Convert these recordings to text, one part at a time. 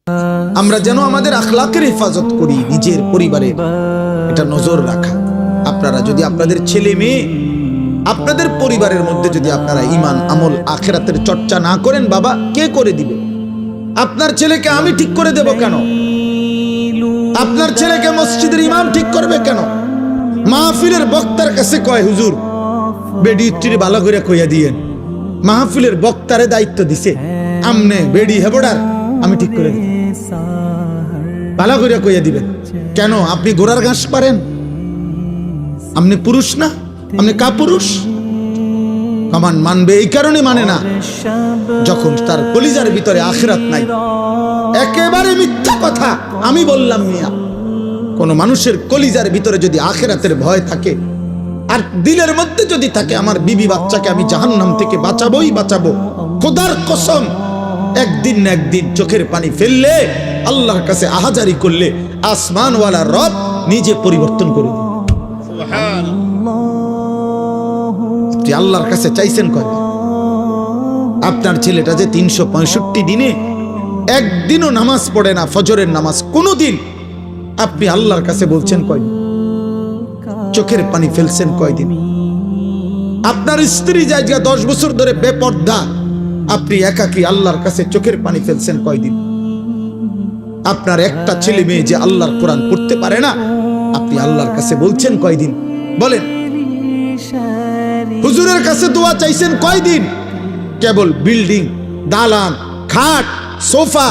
আমরা যেন আমাদের আখলাকের হেফাজত করি, নিজের পরিবারে এটা নজর রাখা। আপনারা যদি আপনাদের ছেলে মেয়ে, আপনাদের পরিবারের মধ্যে যদি আপনারা ঈমান, আমল, আখিরাতের চর্চা না করেন, বাবা কে করে দিবে? আপনার ছেলেকে আমি ঠিক করে দেব কেন? আপনার ছেলেকে মসজিদের ইমাম ঠিক করবে কেন? মাহফিলের বক্তার কাছে কয়, হুজুর বেডি উত্তরে ভালো করে কইয়া দিয়েন। মাহফিলের বক্তারে দায়িত্ব দিছে, আমনে বেডি হেবড়ার আমি ঠিক করে দেব, ভালো করে কইয়া দিবেন। কেন? আপনি ঘোড়ার ঘাস পারেন? আপনি পুরুষ না? আপনি কাপুরুষ? কমান মানবে এই কারণে মানে না, যখন তার কলিজার ভিতরে আখিরাত নাই। একেবারে মিথ্যা কথা আমি বললাম মিয়া। কোন মানুষের কলিজার ভিতরে যদি আখিরাতের ভয় থাকে আর দিলের মধ্যে যদি থাকে, আমার বিবি বাচ্চাকে আমি জাহান্নাম থেকে বাঁচাবোই বাঁচাবো, খোদার কসম একদিন না একদিন চোখের পানি ফেললে, আল্লাহর কাছে আহাজারি করলে, আসমানওয়ালা রব নিজে পরিবর্তন করে দিবে। আপনি আল্লাহর কাছে চাইছেন কয়? আপনার ছেলেটা যে 365 দিনে একদিনও নামাজ পড়ে না, ফজরের নামাজ কোনোদিন, আপনি আল্লাহর কাছে বলছেন কয়দিন? চোখের পানি ফেলছেন কয়দিন? আপনার স্ত্রী জায়গা 10 বছর ধরে বেপর্দা, আপনি একাকী আল্লাহর কাছে চোখের পানি ফেলছেন কয়দিন? আপনার একটা ছেলে মেয়ে যে আল্লাহর কোরআন পড়তে পারে না, আপনি আল্লাহর কাছে বলছেন কয়দিন? বলেন। হুজুরের কাছে দোয়া চাইছেন কয়দিন? কেবল বিল্ডিং, দালান, খাট, সোফা,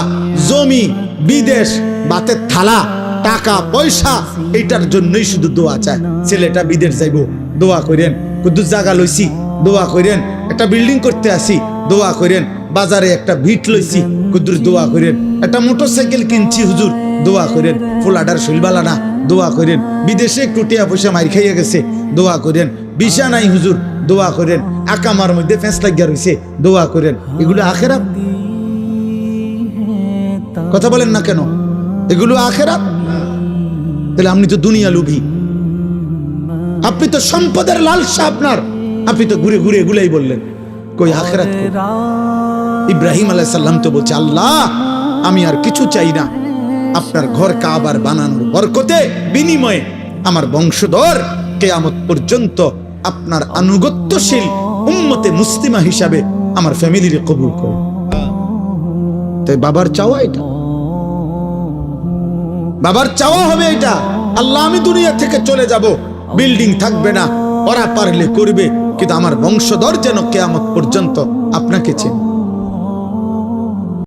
জমি, বিদেশ, বাতের থালা, টাকা পয়সা, এটার জন্যই শুধু দোয়া চায়। ছেলেটা বিদেশ যাইব, দোয়া করেন। কুদ্দুস জায়গা লইছি, দোয়া করেন। একটা বিল্ডিং করতে আসি, দোয়া করেন। বাজারে একটা ভিট লইছি, কুদ্দুস দোয়া করেন। একটা মোটরসাইকেল কিনছি, হুজুর দোয়া করেন। ফুলাডার শৈলবালা না, দোয়া করেন। বিদেশে একটু টিয়া পয়সা মাইর খাইয়া গেছে, দোয়া করেন। বিশা নাই হুজুর, দোয়া করেন। আকামার মধ্যে ফেঁস লাগিয়া রয়েছে, দোয়া করেন। এগুলো আখেরাত? কথা বলেন না কেন? এগুলো আখেরাত? তাহলে আপনি তো দুনিয়া লোভী, আপনি তো সম্পদের লালসা আপনার, আপনি তো ঘুরে ঘুরে এগুলাই বললেন। কই আখেরাত? ইব্রাহিম আলাইহিস সালাম তো বলছে, আল্লাহ আমি আর কিছু চাই না, আপনার ঘর কাবার বানানোর বরকতে বিনিময়ে আমার বংশধর কিয়ামত পর্যন্ত আপনার আনুগত্যশীল উম্মতে মুসলিমা হিসাবে আমার ফ্যামিলিরে কবুল করুন। তাই বাবার চাওয়া এটা, বাবার চাওয়া হবে এটা, আল্লাহ আমি দুনিয়া থেকে চলে যাব, বিল্ডিং থাকবে না, ওরা পারলে করবে, কিন্তু আমার বংশধর যেন কিয়ামত পর্যন্ত আপনাকে চেনে।